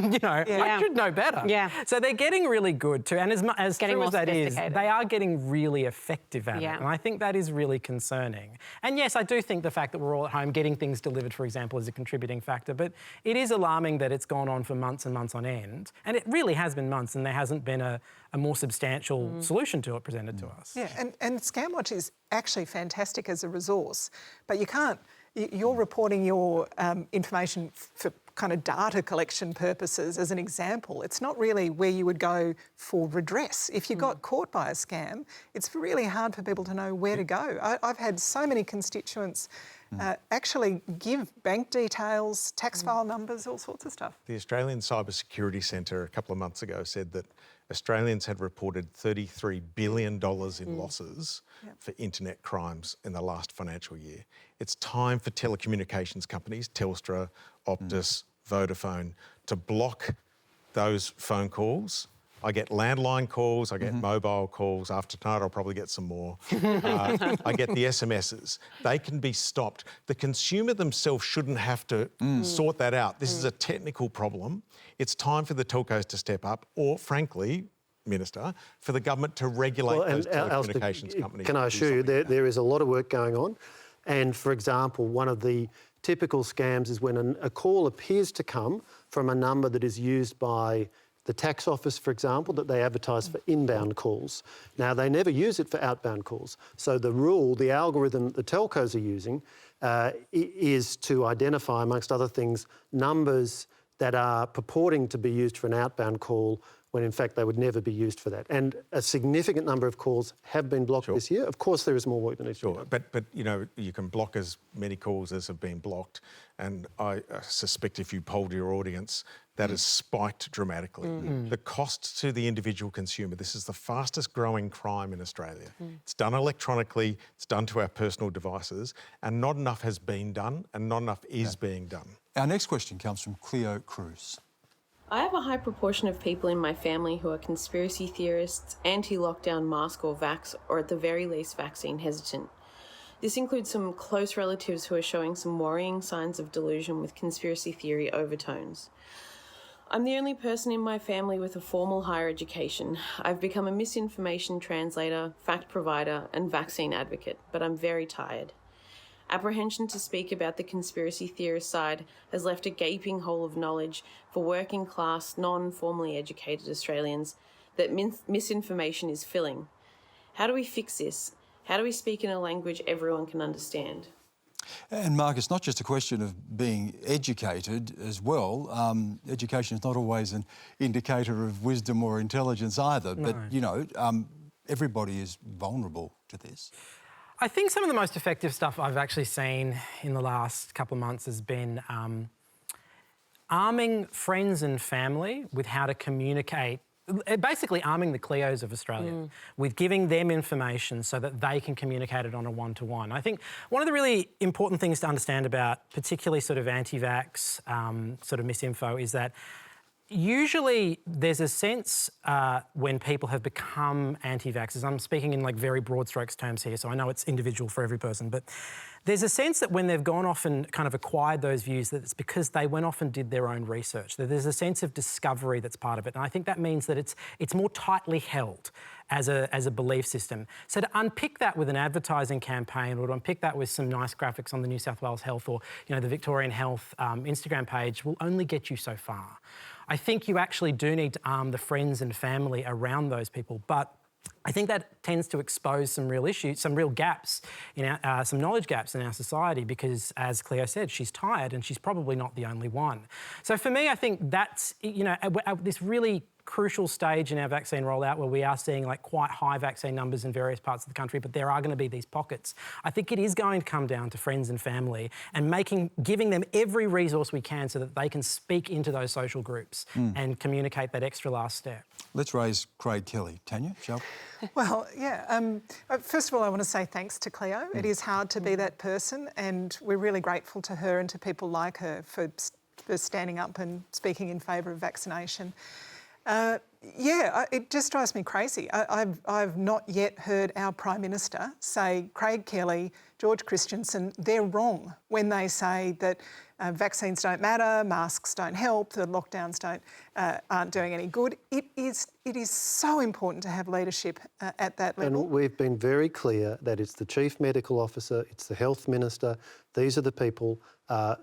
should know better. Yeah. So they're getting really good too, and as true as that is, they are getting really effective at it, and I think that is really concerning. And yes, I do think the fact that we're all at home getting things delivered, for example, is a contributing factor, but it is alarming that it's gone on for months and months on end, and it really has been months, and there hasn't been a more substantial solution to it presented to us. Yeah, and ScamWatch is actually fantastic as a resource, but you can't... You're reporting your information for kind of data collection purposes as an example. It's not really where you would go for redress. If you got caught by a scam, it's really hard for people to know where to go. I've had so many constituents actually give bank details, tax file numbers, all sorts of stuff. The Australian Cybersecurity Centre a couple of months ago said that Australians had reported $33 billion in losses for internet crimes in the last financial year. It's time for telecommunications companies, Telstra, Optus, Vodafone, to block those phone calls. I get landline calls, I get mobile calls. After tonight, I'll probably get some more. I get the SMSs. They can be stopped. The consumer themselves shouldn't have to sort that out. This is a technical problem. It's time for the telcos to step up, or frankly, Minister, for the government to regulate those telecommunications companies. Can I assure you, there is a lot of work going on. And, for example, one of the typical scams is when a call appears to come from a number that is used by the tax office, for example, that they advertise for inbound calls. Now, they never use it for outbound calls. So the algorithm the telcos are using is to identify, amongst other things, numbers that are purporting to be used for an outbound call when in fact they would never be used for that. And a significant number of calls have been blocked this year. Of course, there is more work that needs to be done. But you know, you can block as many calls as have been blocked, and I suspect if you polled your audience, that has spiked dramatically. The cost to the individual consumer, this is the fastest growing crime in Australia. It's done electronically, it's done to our personal devices, and not enough has been done, and not enough is being done. Our next question comes from CLEO CRUSE. I have a high proportion of people in my family who are conspiracy theorists, anti-lockdown mask or vax, or at the very least vaccine hesitant. This includes some close relatives who are showing some worrying signs of delusion with conspiracy theory overtones. I'm the only person in my family with a formal higher education. I've become a misinformation translator, fact provider, and vaccine advocate, but I'm very tired. Apprehension to speak about the conspiracy theorist side has left a gaping hole of knowledge for working class, non-formally educated Australians that misinformation is filling. How do we fix this? How do we speak in a language everyone can understand? And Marc, it's not just a question of being educated as well. Education is not always an indicator of wisdom or intelligence either, but, you know, everybody is vulnerable to this. I think some of the most effective stuff I've actually seen in the last couple of months has been arming friends and family with how to communicate, basically arming the CLEOs of Australia with giving them information so that they can communicate it on a one-to-one. I think one of the really important things to understand about particularly sort of anti-vax sort of misinfo is that usually there's a sense when people have become anti-vaxxers, I'm speaking in like very broad strokes terms here, so I know it's individual for every person, but there's a sense that when they've gone off and kind of acquired those views, that it's because they went off and did their own research, that there's a sense of discovery that's part of it. And I think that means that it's more tightly held as a belief system. So to unpick that with an advertising campaign, or to unpick that with some nice graphics on the New South Wales Health or, you know, the Victorian Health Instagram page will only get you so far. I think you actually do need to arm the friends and family around those people, but I think that tends to expose some real issues, some real gaps, in our, some knowledge gaps in our society because, as CLEO said, she's tired and she's probably not the only one. So for me, I think that's, you know, this really crucial stage in our vaccine rollout where we are seeing like quite high vaccine numbers in various parts of the country, but there are going to be these pockets. I think it is going to come down to friends and family and giving them every resource we can so that they can speak into those social groups and communicate that extra last step. Let's raise Craig Kelly. Tanya, shall we? Well, yeah. First of all, I want to say thanks to CLEO. It is hard to be that person, and we're really grateful to her and to people like her for standing up and speaking in favour of vaccination. It just drives me crazy. I've not yet heard our Prime Minister say, Craig Kelly, George Christensen, they're wrong when they say that vaccines don't matter, masks don't help, the lockdowns aren't doing any good. It is so important to have leadership at that level. And we've been very clear that it's the Chief Medical Officer, it's the Health Minister. These are the people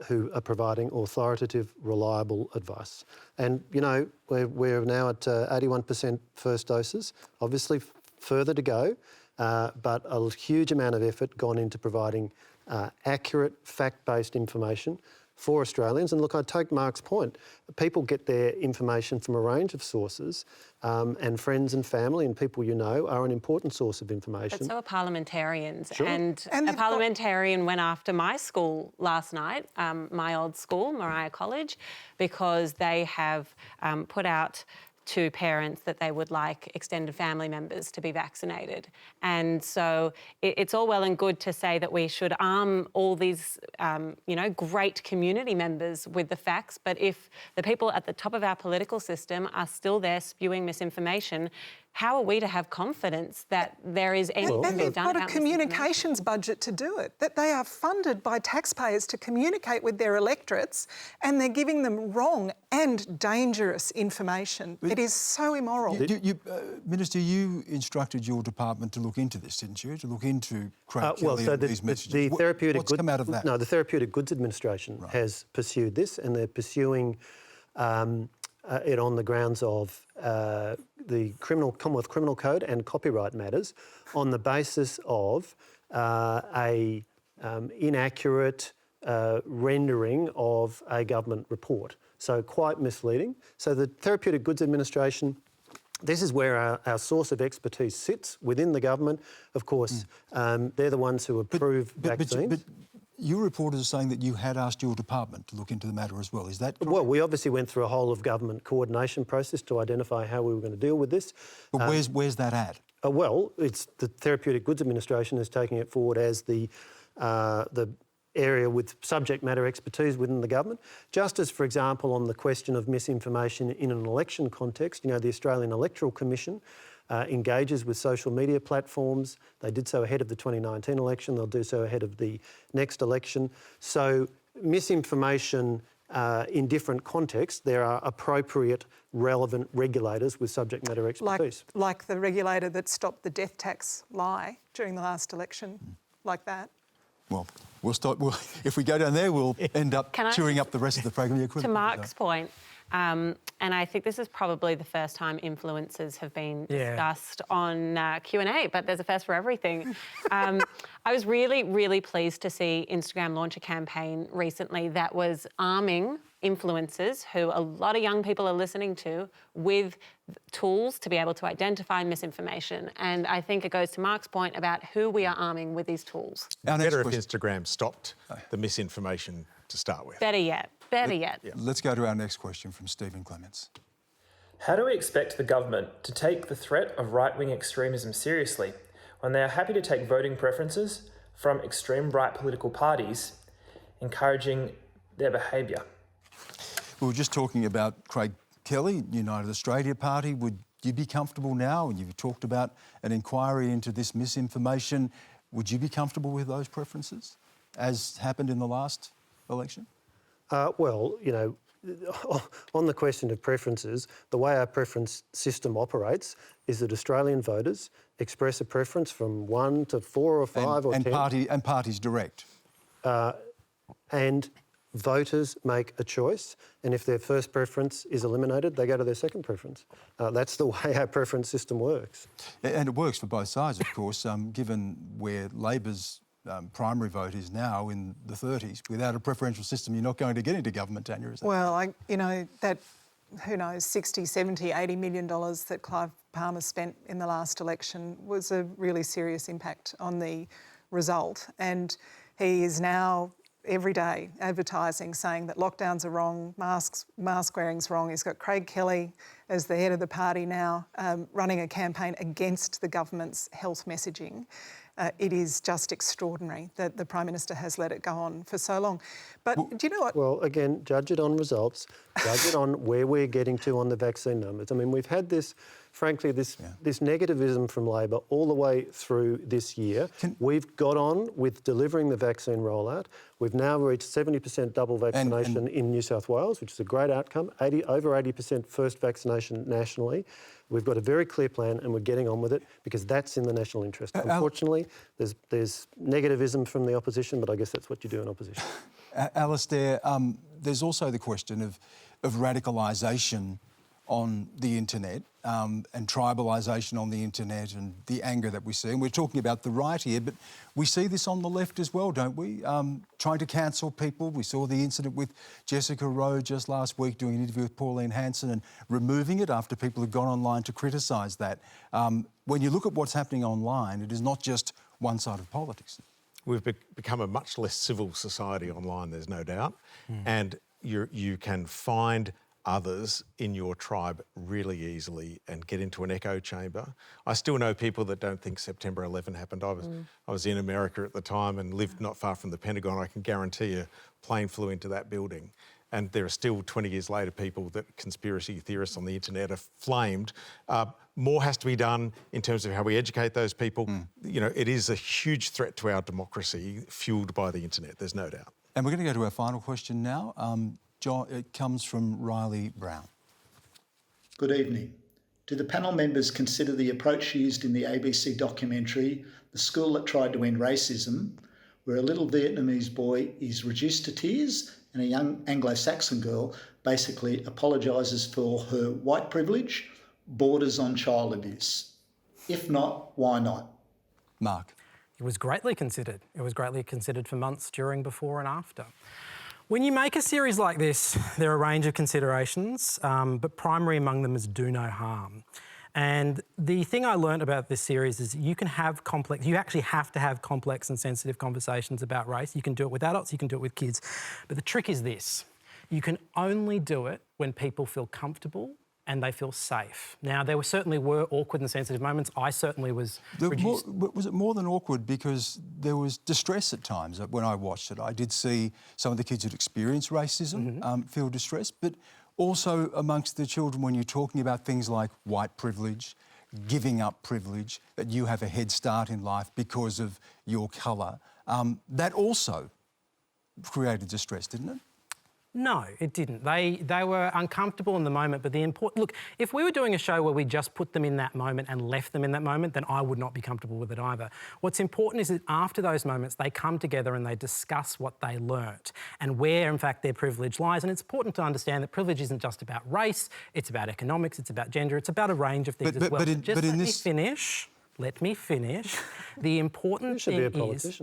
who are providing authoritative, reliable advice. And, you know, we're now at 81% first doses, obviously further to go, but a huge amount of effort gone into providing accurate, fact-based information for Australians. And look, I take Marc's point. People get their information from a range of sources, and friends and family and people you know are an important source of information. But so are parliamentarians. Sure. And a parliamentarian went after my school last night, my old school, Mariah College, because they have put out to parents that they would like extended family members to be vaccinated. And so it's all well and good to say that we should arm all these, great community members with the facts, but if the people at the top of our political system are still there spewing misinformation, how are we to have confidence that there is anything And they've done got a about communications budget to do it, that they are funded by taxpayers to communicate with their electorates, and they're giving them wrong and dangerous information. It is so immoral. Minister, you instructed your department to look into this, didn't you? To look into Craig Kelly and these messages. What's come out of that? No, the Therapeutic Goods Administration has pursued this, and they're pursuing it on the grounds of the Commonwealth Criminal Code and copyright matters, on the basis of a inaccurate rendering of a government report. So quite misleading. So the Therapeutic Goods Administration, this is where our source of expertise sits within the government. Of course, they're the ones who approve vaccines. But your reporters are saying that you had asked your department to look into the matter as well. Is that correct? Well, we obviously went through a whole of government coordination process to identify how we were going to deal with this. But where's that at? Well, it's the Therapeutic Goods Administration is taking it forward as the area with subject matter expertise within the government. Just as, for example, on the question of misinformation in an election context, you know, the Australian Electoral Commission engages with social media platforms. They did so ahead of the 2019 election. They'll do so ahead of the next election. So misinformation in different contexts, there are appropriate, relevant regulators with subject matter expertise. Like the regulator that stopped the death tax lie during the last election, like that. Well, we'll start. If we go down there, we'll end up chewing up the rest of the program. To Marc's point, and I think this is probably the first time influencers have been discussed on Q&A, but there's a first for everything. I was really, really pleased to see Instagram launch a campaign recently that was arming influencers, who a lot of young people are listening to, with tools to be able to identify misinformation. And I think it goes to Marc's point about who we are arming with these tools. Better if Instagram stopped the misinformation to start with. Better yet. Better yet. Yeah. Let's go to our next question from Stephen Clements. How do we expect the government to take the threat of right-wing extremism seriously when they are happy to take voting preferences from extreme right political parties, encouraging their behaviour? We were just talking about Craig Kelly, United Australia Party. Would you be comfortable now, and you've talked about an inquiry into this misinformation, would you be comfortable with those preferences, as happened in the last election? Well, you know, on the question of preferences, the way our preference system operates is that Australian voters express a preference from 1 to 4 or 5 or 10. And parties direct. And voters make a choice, and if their first preference is eliminated, they go to their second preference. That's the way our preference system works. And it works for both sides, of course, given where Labor's primary vote is now in the 30s. Without a preferential system, you're not going to get into government, Tanya, is that? Well, that who knows, 60, 70, 80 million dollars that Clive Palmer spent in the last election was a really serious impact on the result. And he is now every day advertising, saying that lockdowns are wrong, mask wearing's wrong. He's got Craig Kelly as the head of the party now, running a campaign against the government's health messaging. It is just extraordinary that the Prime Minister has let it go on for so long. But do you know what? Well, again, judge it on results, judge it on where we're getting to on the vaccine numbers. I mean, we've had this, frankly, this negativism from Labor all the way through this year. We've got on with delivering the vaccine rollout. We've now reached 70% double vaccination in New South Wales, which is a great outcome, over 80% first vaccination nationally. We've got a very clear plan and we're getting on with it because that's in the national interest. Unfortunately, there's negativism from the opposition, but I guess that's what you do in opposition. Alastair, there's also the question of radicalisation on the internet and tribalisation on the internet and the anger that we see. And we're talking about the right here, but we see this on the left as well, don't we? Trying to cancel people. We saw the incident with Jessica Rowe just last week doing an interview with Pauline Hanson and removing it after people had gone online to criticise that. When you look at what's happening online, it is not just one side of politics. We've become a much less civil society online, there's no doubt. And you can find others in your tribe really easily and get into an echo chamber. I still know people that don't think September 11 happened. I was in America at the time and lived not far from the Pentagon. I can guarantee a plane flew into that building. And there are still 20 years later people that conspiracy theorists on the internet are flamed. More has to be done in terms of how we educate those people. You know, it is a huge threat to our democracy fuelled by the internet, there's no doubt. And we're going to go to our final question now. John, it comes from Riley Brown. Good evening. Do the panel members consider the approach used in the ABC documentary, The School That Tried to End Racism, where a little Vietnamese boy is reduced to tears and a young Anglo-Saxon girl basically apologises for her white privilege, borders on child abuse? If not, why not? Marc. It was greatly considered. It was greatly considered for months during, before and after. When you make a series like this, there are a range of considerations, but primary among them is do no harm. And the thing I learned about this series is you actually have to have complex and sensitive conversations about race. You can do it with adults, you can do it with kids. But the trick is this: you can only do it when people feel comfortable and they feel safe. Now, there certainly were awkward and sensitive moments. I certainly was reduced. Was it more than awkward? Because there was distress at times when I watched it. I did see some of the kids who'd experienced racism feel distress, but also amongst the children when you're talking about things like white privilege, giving up privilege, that you have a head start in life because of your colour, that also created distress, didn't it? No, it didn't. They were uncomfortable in the moment, but look, if we were doing a show where we just put them in that moment and left them in that moment, then I would not be comfortable with it either. What's important is that after those moments, they come together and they discuss what they learnt and where, in fact, their privilege lies. And it's important to understand that privilege isn't just about race, it's about economics, it's about gender, it's about a range of things as well. Let me finish. The important thing is...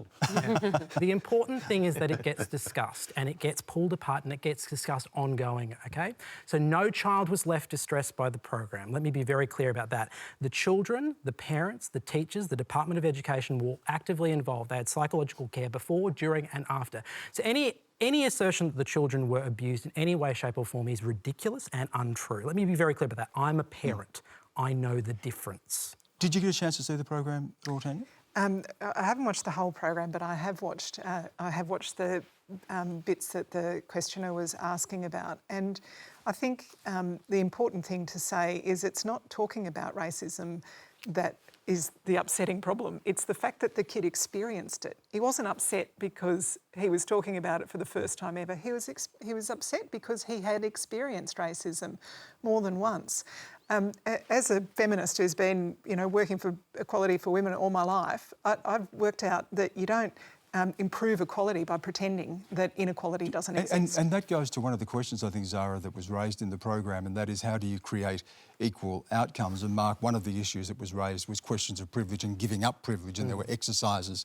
the important thing is that it gets discussed and it gets pulled apart and it gets discussed ongoing, OK? So no child was left distressed by the program. Let me be very clear about that. The children, the parents, the teachers, the Department of Education were actively involved. They had psychological care before, during and after. So any assertion that the children were abused in any way, shape or form is ridiculous and untrue. Let me be very clear about that. I'm a parent. I know the difference. Did you get a chance to see the program at all, Tanya? I haven't watched the whole program, but I have watched the bits that the questioner was asking about. And I think the important thing to say is it's not talking about racism that is the upsetting problem. It's the fact that the kid experienced it. He wasn't upset because he was talking about it for the first time ever. He was upset because he had experienced racism more than once. As a feminist who's been, working for equality for women all my life, I've worked out that you don't improve equality by pretending that inequality doesn't exist. And that goes to one of the questions, I think, Zara, that was raised in the program, and that is how do you create equal outcomes? And Marc, one of the issues that was raised was questions of privilege and giving up privilege, and there were exercises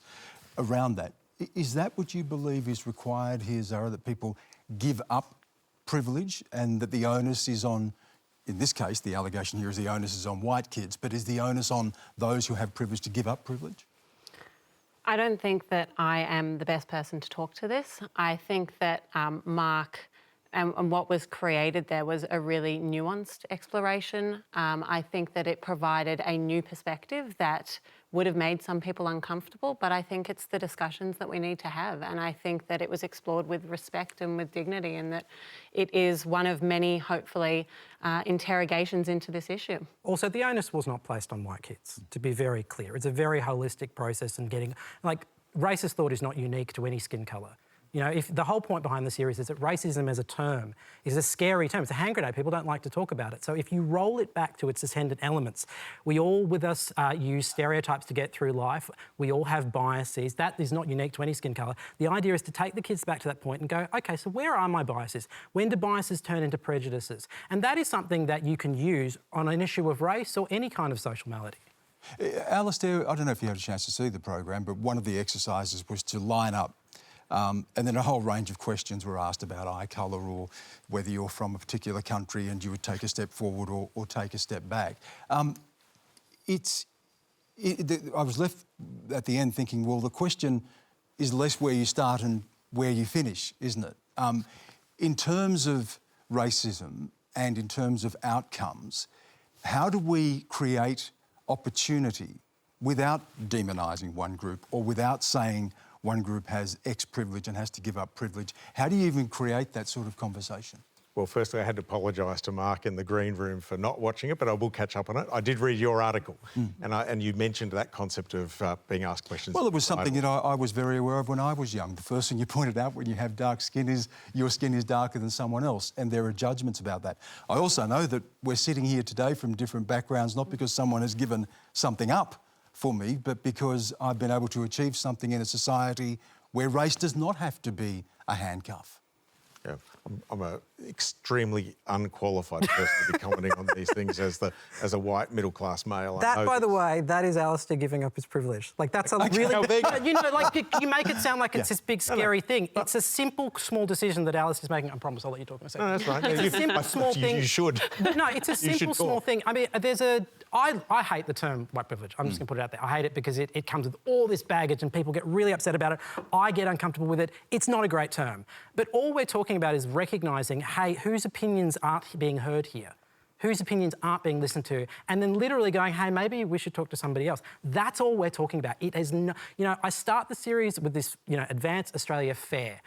around that. Is that what you believe is required here, Zara, that people give up privilege and that the onus is on, in this case, the allegation here is the onus is on white kids, but is the onus on those who have privilege to give up privilege? I don't think that I am the best person to talk to this. I think that Marc and what was created there was a really nuanced exploration. I think that it provided a new perspective that would have made some people uncomfortable, but I think it's the discussions that we need to have. And I think that it was explored with respect and with dignity, and that it is one of many, hopefully, interrogations into this issue. Also, the onus was not placed on white kids, to be very clear. It's a very holistic process, and getting, like, racist thought is not unique to any skin colour. You know, if the whole point behind the series is that racism as a term is a scary term. It's a hand grenade. People don't like to talk about it. So if you roll it back to its ascendant elements, we all with us use stereotypes to get through life. We all have biases. That is not unique to any skin colour. The idea is to take the kids back to that point and go, OK, so where are my biases? When do biases turn into prejudices? And that is something that you can use on an issue of race or any kind of social malady. Alastair, I don't know if you had a chance to see the program, but one of the exercises was to line up and then a whole range of questions were asked about eye colour or whether you're from a particular country and you would take a step forward or take a step back. I was left at the end thinking, well, the question is less where you start and where you finish, isn't it? In terms of racism and in terms of outcomes, how do we create opportunity without demonising one group or without saying one group has X privilege and has to give up privilege? How do you even create that sort of conversation? Well, firstly, I had to apologise to Marc in the green room for not watching it, but I will catch up on it. I did read your article, and you mentioned that concept of being asked questions. Well, it was something that I was very aware of when I was young. The first thing you pointed out when you have dark skin is your skin is darker than someone else, and there are judgments about that. I also know that we're sitting here today from different backgrounds, not because someone has given something up for me, but because I've been able to achieve something in a society where race does not have to be a handcuff. Yeah, I'm an extremely unqualified person to be commenting on these things as a white middle-class male. That, by the way, that is Alastair giving up his privilege. Like, that's a really... You know, like, you make it sound like it's this big, scary thing. It's a simple, small decision that Alastair's making. I promise I'll let you talk in a second. No, that's right. It's a simple, small thing. You should. No, it's a simple, small thing. I mean, I hate the term white privilege. I'm just going to put it out there. I hate it because it comes with all this baggage and people get really upset about it. I get uncomfortable with it. It's not a great term. But all we're talking about is recognising, hey, whose opinions aren't being heard here? Whose opinions aren't being listened to? And then literally going, hey, maybe we should talk to somebody else. That's all we're talking about. It has no... You know, I start the series with this, you know, Advance Australia Fair.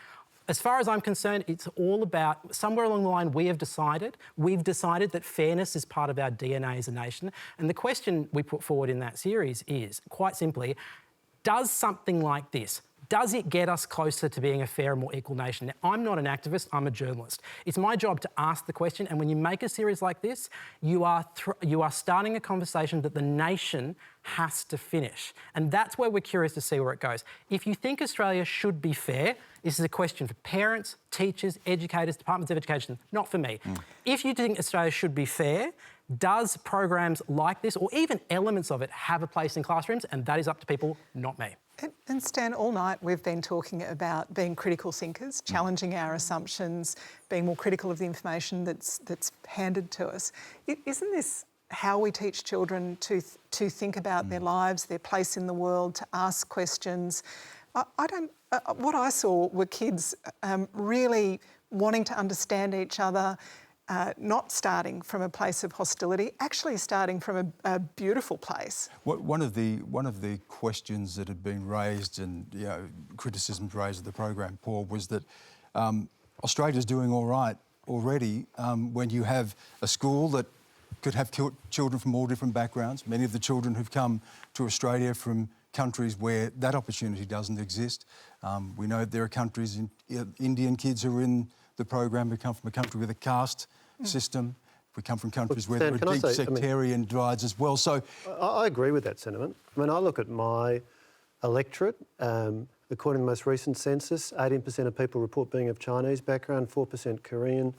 As far as I'm concerned, it's all about, somewhere along the line, we've decided that fairness is part of our DNA as a nation. And the question we put forward in that series is, quite simply, does something like this, does it get us closer to being a fair and more equal nation? Now, I'm not an activist, I'm a journalist. It's my job to ask the question, and when you make a series like this, you are starting a conversation that the nation has to finish. And that's where we're curious to see where it goes. If you think Australia should be fair, this is a question for parents, teachers, educators, departments of education, not for me. If you think Australia should be fair, does programs like this, or even elements of it, have a place in classrooms? And that is up to people, not me. And Stan, all night we've been talking about being critical thinkers, challenging our assumptions, being more critical of the information that's handed to us. Isn't this how we teach children to think about their lives, their place in the world, to ask questions? What I saw were kids really wanting to understand each other, not starting from a place of hostility, actually starting from a beautiful place. One of the questions that had been raised and criticisms raised of the program, Paul, was that Australia's doing all right already when you have a school that could have children from all different backgrounds. Many of the children who've come to Australia from countries where that opportunity doesn't exist. We know there are countries, Indian kids who are in the program who come from a country with a caste system. We come from countries where there are deep sectarian divides as well. So I agree with that sentiment. I mean, I look at my electorate. According to the most recent census, 18% of people report being of Chinese background, 4% Korean,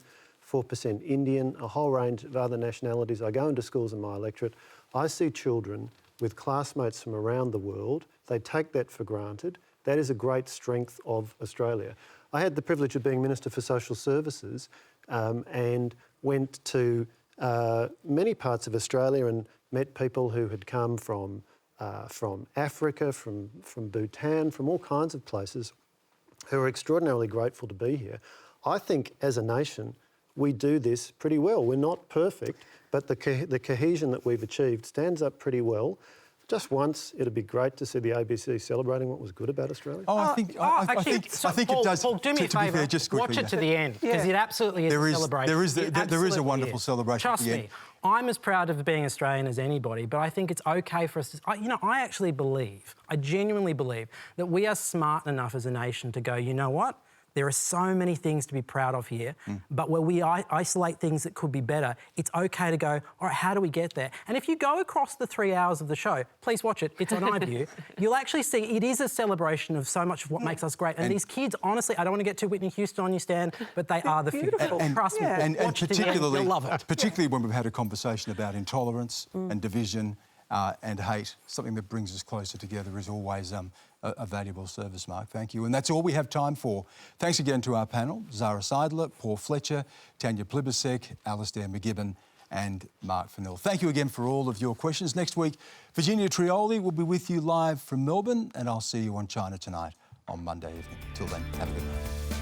4% Indian, a whole range of other nationalities. I go into schools in my electorate. I see children with classmates from around the world. They take that for granted. That is a great strength of Australia. I had the privilege of being Minister for Social Services and went to many parts of Australia and met people who had come from Africa, from Bhutan, from all kinds of places, who are extraordinarily grateful to be here. I think as a nation, we do this pretty well. We're not perfect, but the cohesion that we've achieved stands up pretty well. Just once, it'd be great to see the ABC celebrating what was good about Australia. I think it does. Paul, do me a favour. Just quickly, watch it to the end, because it absolutely is a celebration. There is a wonderful celebration. Trust at the me, end. I'm as proud of being Australian as anybody, but I think it's okay for us to... I actually believe, I genuinely believe, that we are smart enough as a nation to go, you know what? There are so many things to be proud of here, but where we isolate things that could be better, it's okay to go, all right, how do we get there? And if you go across the 3 hours of the show, please watch it, it's on iView, you'll actually see it is a celebration of so much of what makes us great. And these kids, honestly, I don't want to get too Whitney Houston on you, Stan, but they are the future. Trust me, and particularly, you'll love it. Particularly when we've had a conversation about intolerance and division and hate, something that brings us closer together is always a valuable service, Marc. Thank you. And that's all we have time for. Thanks again to our panel, Zara Seidler, Paul Fletcher, Tanya Plibersek, Alastair MacGibbon and Marc Fennell. Thank you again for all of your questions. Next week, Virginia Trioli will be with you live from Melbourne, and I'll see you on China Tonight on Monday evening. Till then, have a good night.